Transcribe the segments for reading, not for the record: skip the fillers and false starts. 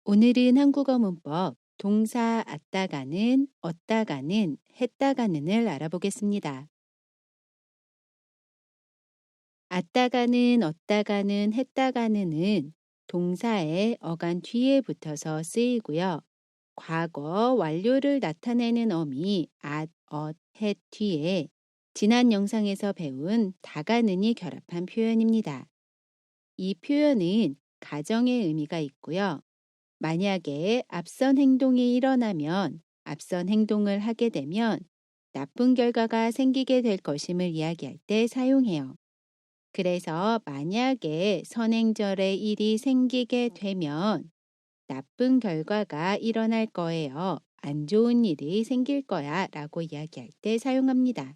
오늘은 한국어 문법 동사 왔다가는, 얻다가는, 했다가는을 알아보겠습니다. 왔다가는, 얻다가는, 했다가는은 동사의 어간 뒤에 붙어서 쓰이고요. 과거 완료를 나타내는 어미 at, 엇, 했 뒤에 지난 영상에서 배운 다가는이 결합한 표현입니다. 이 표현은 가정의 의미가 있고요. 만약에 앞선 행동이 일어나면, 앞선 행동을 하게 되면 나쁜 결과가 생기게 될 것임을 이야기할 때 사용해요. 그래서 만약에 선행절에 일이 생기게 되면 나쁜 결과가 일어날 거예요. 안 좋은 일이 생길 거야 라고 이야기할 때 사용합니다.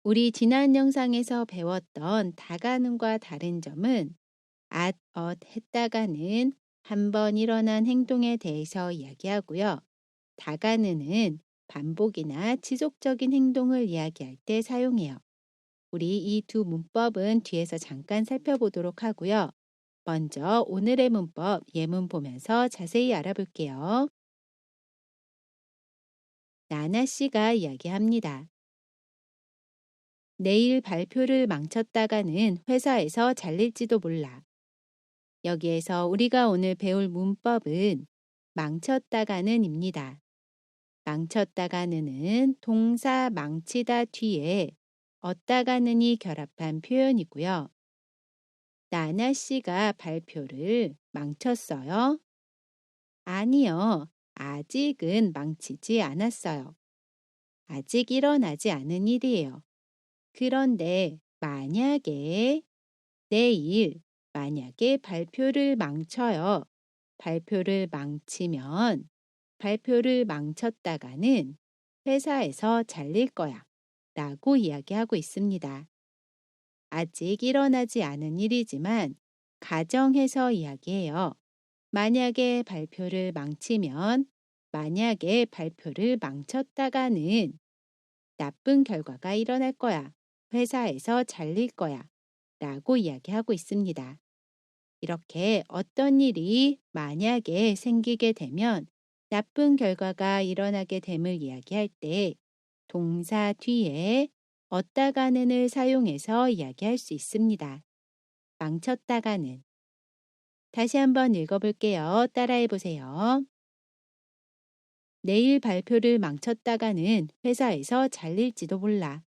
우리 지난 영상에서 배웠던 다가는과 다른 점은 at, 엇, 했다가는 한 번 일어난 행동에 대해서 이야기하고요. 다가는은 반복이나 지속적인 행동을 이야기할 때 사용해요. 우리 이 두 문법은 뒤에서 잠깐 살펴보도록 하고요. 먼저 오늘의 문법 예문 보면서 자세히 알아볼게요. 나나 씨가 이야기합니다. 내일 발표를 망쳤다가는 회사에서 잘릴지도 몰라. 여기에서 우리가 오늘 배울 문법은 망쳤다가는입니다. 망쳤다가는은 동사 망치다 뒤에 얻다가는이 결합한 표현이고요. 나나 씨가 발표를 망쳤어요? 아니요. 아직은 망치지 않았어요. 아직 일어나지 않은 일이에요. 그런데 만약에 내일 만약에 발표를 망쳐요. 발표를 망치면 발표를 망쳤다가는 회사에서 잘릴 거야 라고 이야기하고 있습니다. 아직 일어나지 않은 일이지만 가정해서 이야기해요. 만약에 발표를 망치면 만약에 발표를 망쳤다가는 나쁜 결과가 일어날 거야. 회사에서 잘릴 거야 라고 이야기하고 있습니다. 이렇게 어떤 일이 만약에 생기게 되면 나쁜 결과가 일어나게 됨을 이야기할 때 동사 뒤에 얻다가는을 사용해서 이야기할 수 있습니다. 망쳤다가는. 다시 한번 읽어볼게요. 따라해 보세요. 내일 발표를 망쳤다가는 회사에서 잘릴지도 몰라.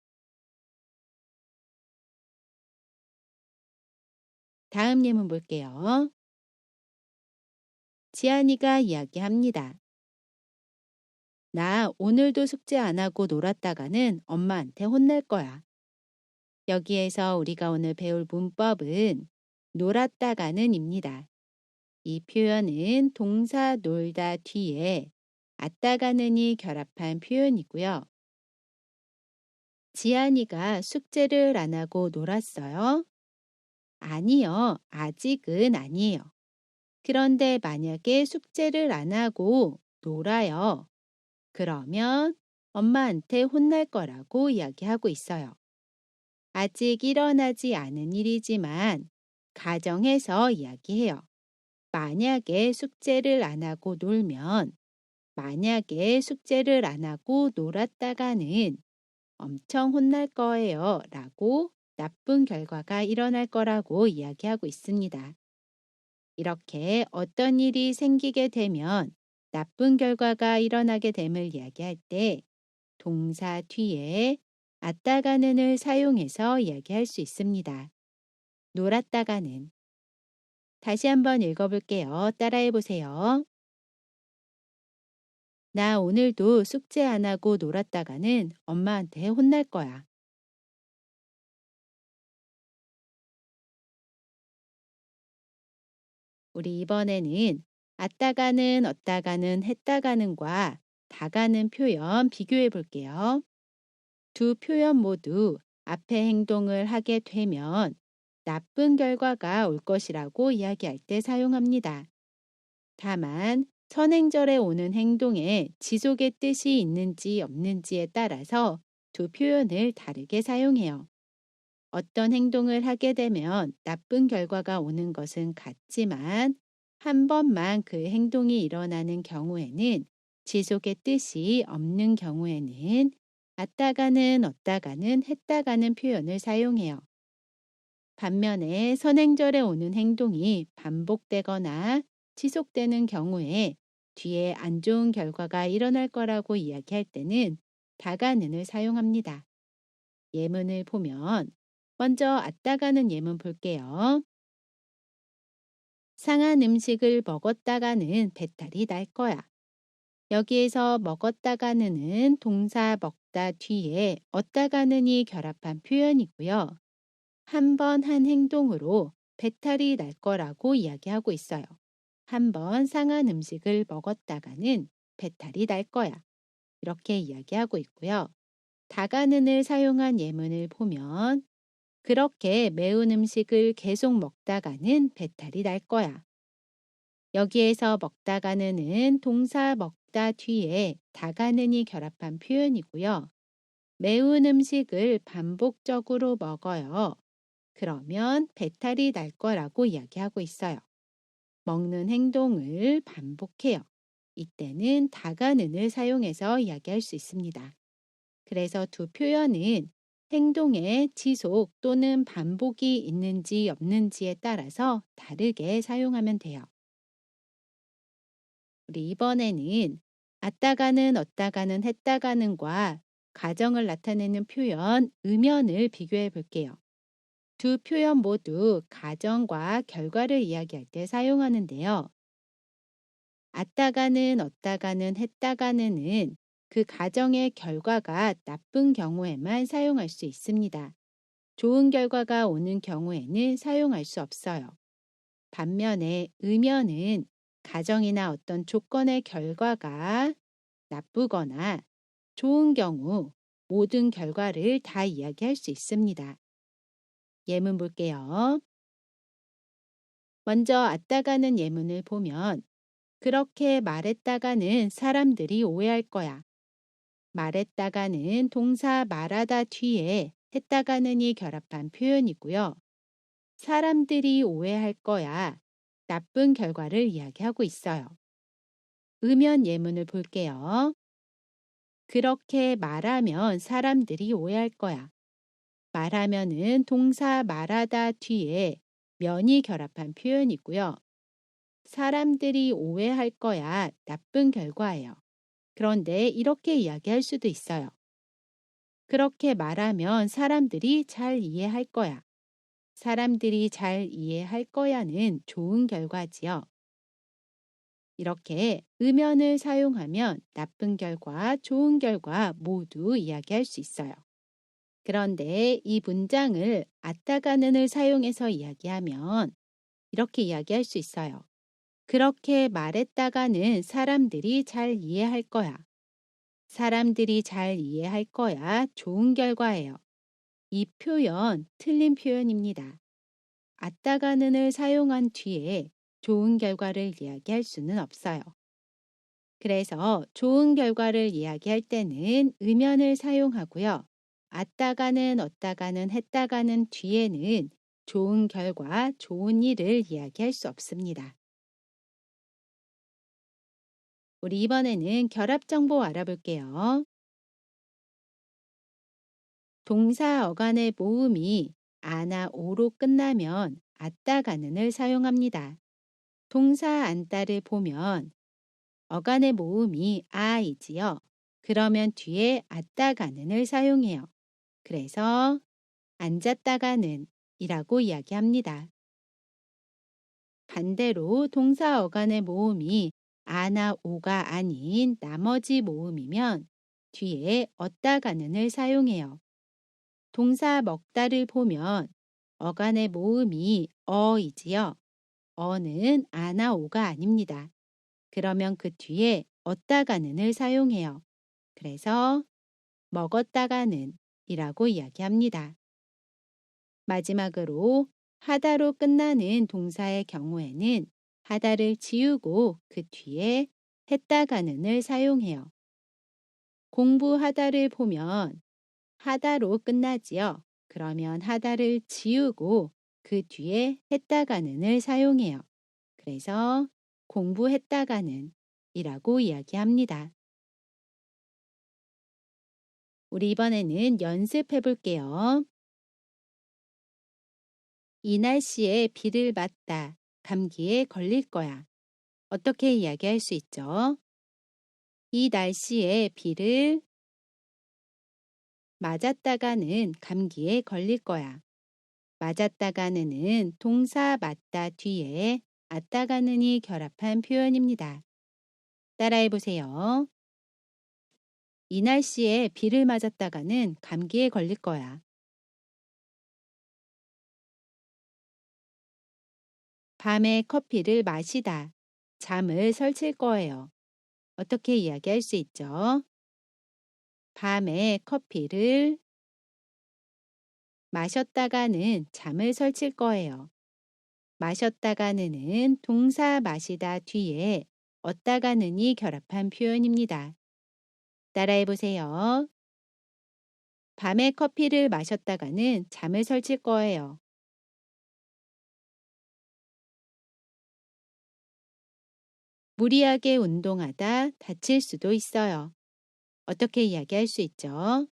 다음 예문 볼게요. 지안이가 이야기합니다. 나 오늘도 숙제 안 하고 놀았다가는 엄마한테 혼날 거야. 여기에서 우리가 오늘 배울 문법은 놀았다가는입니다. 이 표현은 동사 놀다 뒤에 왔다가는이 결합한 표현이고요. 지안이가 숙제를 안 하고 놀았어요? 아니요, 아직은 아니에요. 그런데 만약에 숙제를 안 하고 놀아요. 그러면 엄마한테 혼날 거라고 이야기하고 있어요. 아직 일어나지 않은 일이지만 가정에서 이야기해요. 만약에 숙제를 안 하고 놀면, 만약에 숙제를 안 하고 놀았다가는 엄청 혼날 거예요 라고 나쁜 결과가 일어날 거라고 이야기하고 있습니다. 이렇게 어떤 일이 생기게 되면 나쁜 결과가 일어나게 됨을 이야기할 때 동사 뒤에 왔다가는을 사용해서 이야기할 수 있습니다. 놀았다가는. 다시 한번 읽어볼게요. 따라해 보세요. 나 오늘도 숙제 안 하고 놀았다가는 엄마한테 혼날 거야. 우리 이번에는 왔다가는, 얻다가는, 했다가는과 다가는 표현 비교해 볼게요. 두 표현 모두 앞에 행동을 하게 되면 나쁜 결과가 올 것이라고 이야기할 때 사용합니다. 다만 선행절에 오는 행동에 지속의 뜻이 있는지 없는지에 따라서 두 표현을 다르게 사용해요. 어떤 행동을 하게 되면 나쁜 결과가 오는 것은 같지만 한 번만 그 행동이 일어나는 경우에는 지속의 뜻이 없는 경우에는 왔다가는 얻다가는 했다가는 표현을 사용해요. 반면에 선행절에 오는 행동이 반복되거나 지속되는 경우에 뒤에 안 좋은 결과가 일어날 거라고 이야기할 때는 다가는을 사용합니다. 예문을 보면 먼저 왔다가는 예문 볼게요. 상한 음식을 먹었다가는 배탈이 날 거야. 여기에서 먹었다가는은 동사 먹다 뒤에 얻다가는이 결합한 표현이고요. 한 번 한 행동으로 배탈이 날 거라고 이야기하고 있어요. 한 번 상한 음식을 먹었다가는 배탈이 날 거야. 이렇게 이야기하고 있고요. 다가는을 사용한 예문을 보면 그렇게 매운 음식을 계속 먹다가는 배탈이 날 거야. 여기에서 먹다가는은 동사 먹다 뒤에 다가는이 결합한 표현이고요. 매운 음식을 반복적으로 먹어요. 그러면 배탈이 날 거라고 이야기하고 있어요. 먹는 행동을 반복해요. 이때는 다가는을 사용해서 이야기할 수 있습니다. 그래서 두 표현은 행동의 지속 또는 반복이 있는지 없는지에 따라서 다르게 사용하면 돼요. 우리 이번에는 왔다가는 얻다가는 했다가는과 가정을 나타내는 표현 음연을 비교해 볼게요. 두 표현 모두 가정과 결과를 이야기할 때 사용하는데요. 왔다가는 얻다가는 했다가는은 그 가정의 결과가 나쁜 경우에만 사용할 수 있습니다. 좋은 결과가 오는 경우에는 사용할 수 없어요. 반면에 음연은 가정이나 어떤 조건의 결과가 나쁘거나 좋은 경우 모든 결과를 다 이야기할 수 있습니다. 예문 볼게요. 먼저 왔다가는 예문을 보면 그렇게 말했다가는 사람들이 오해할 거야. 말했다가는 동사 말하다 뒤에 했다가는이 결합한 표현이고요. 사람들이 오해할 거야. 나쁜 결과를 이야기하고 있어요. 음연 예문을 볼게요. 그렇게 말하면 사람들이 오해할 거야. 말하면은 동사 말하다 뒤에 면이 결합한 표현이고요. 사람들이 오해할 거야. 나쁜 결과예요. 그런데 이렇게 이야기할 수도 있어요. 그렇게 말하면 사람들이 잘 이해할 거야. 사람들이 잘 이해할 거야는 좋은 결과지요. 이렇게 음연을 사용하면 나쁜 결과, 좋은 결과 모두 이야기할 수 있어요. 그런데 이 문장을 왔다가는을 사용해서 이야기하면 이렇게 이야기할 수 있어요. 그렇게 말했다가는 사람들이 잘 이해할 거야. 사람들이 잘 이해할 거야. 좋은 결과예요. 이 표현 틀린 표현입니다. 왔다가는을 사용한 뒤에 좋은 결과를 이야기할 수는 없어요. 그래서 좋은 결과를 이야기할 때는 음연을 사용하고요. 왔다가는 얻다가는 했다가는 뒤에는 좋은 결과, 좋은 일을 이야기할 수 없습니다. 우리 이번에는 결합 정보 알아볼게요. 동사 어간의 모음이 아나 오로 끝나면 왔다가는을 사용합니다. 동사 안따를 보면 어간의 모음이 아이지요. 그러면 뒤에 왔다가는을 사용해요. 그래서 앉았다가는 이라고 이야기합니다. 반대로 동사 어간의 모음이 아나 오가 아닌 나머지 모음이면 뒤에 얻다가는을 사용해요. 동사 먹다를 보면 어간의 모음이 어이지요. 어는 아나 오가 아닙니다. 그러면 그 뒤에 얻다가는을 사용해요. 그래서 먹었다가는 이라고 이야기합니다. 마지막으로 하다로 끝나는 동사의 경우에는 하다를 지우고 그 뒤에 했다가는을 사용해요. 공부하다를 보면 하다로 끝나지요. 그러면 하다를 지우고 그 뒤에 했다가는을 사용해요. 그래서 공부했다가는 이라고 이야기합니다. 우리 이번에는 연습해 볼게요. 이 날씨에 비를 맞다. 감기에 걸릴 거야. 어떻게 이야기할 수 있죠? 이 날씨에 비를 맞았다가는 감기에 걸릴 거야. 맞았다가는은 동사 맞다 뒤에 왔다가는이 결합한 표현입니다. 따라해 보세요. 이 날씨에 비를 맞았다가는 감기에 걸릴 거야. 밤에 커피를 마시다. 잠을 설칠 거예요. 어떻게 이야기할 수 있죠? 밤에 커피를 마셨다가는 잠을 설칠 거예요. 마셨다가는 동사 마시다 뒤에 얻다가는이 결합한 표현입니다. 따라해 보세요. 밤에 커피를 마셨다가는 잠을 설칠 거예요. 무리하게 운동하다 다칠 수도 있어요. 어떻게 이야기할 수 있죠?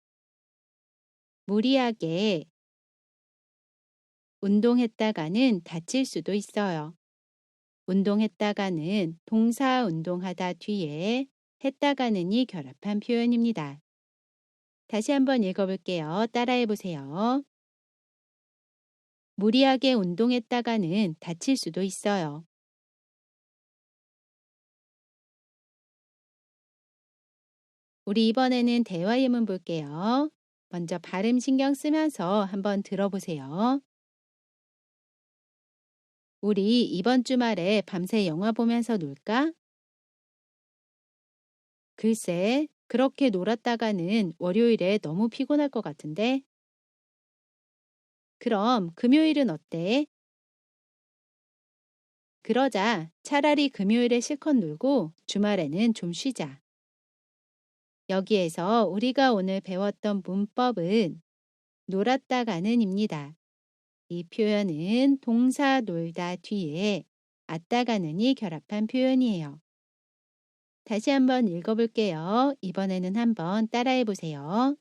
무리하게 운동했다가는 다칠 수도 있어요. 운동했다가는 동사 운동하다 뒤에 했다가는이 결합한 표현입니다. 다시 한번 읽어볼게요. 따라해 보세요. 무리하게 운동했다가는 다칠 수도 있어요. 우리 이번에는 대화 예문 볼게요. 먼저 발음 신경 쓰면서 한번 들어보세요. 우리 이번 주말에 밤새 영화 보면서 놀까? 글쎄, 그렇게 놀았다가는 월요일에 너무 피곤할 것 같은데? 그럼 금요일은 어때? 그러자 차라리 금요일에 실컷 놀고 주말에는 좀 쉬자. 여기에서 우리가 오늘 배웠던 문법은 놀았다가는입니다. 이 표현은 동사 놀다 뒤에 왔다가는이 결합한 표현이에요. 다시 한번 읽어볼게요. 이번에는 한번 따라해 보세요.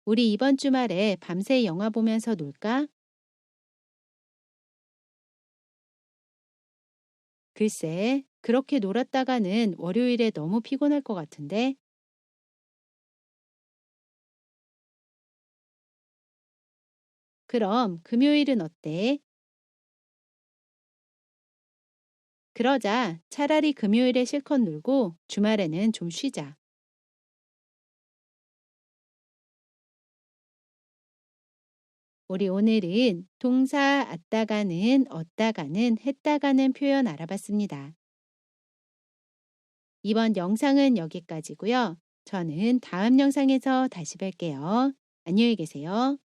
우리 이번 주말에 밤새 영화 보면서 놀까? 글쎄, 그렇게 놀았다가는 월요일에 너무 피곤할 것 같은데? 그럼 금요일은 어때? 그러자 차라리 금요일에 실컷 놀고 주말에는 좀 쉬자. 우리 오늘은 동사 왔다가는 얻다가는 했다가는 표현 알아봤습니다. 이번 영상은 여기까지고요. 저는 다음 영상에서 다시 뵐게요. 안녕히 계세요.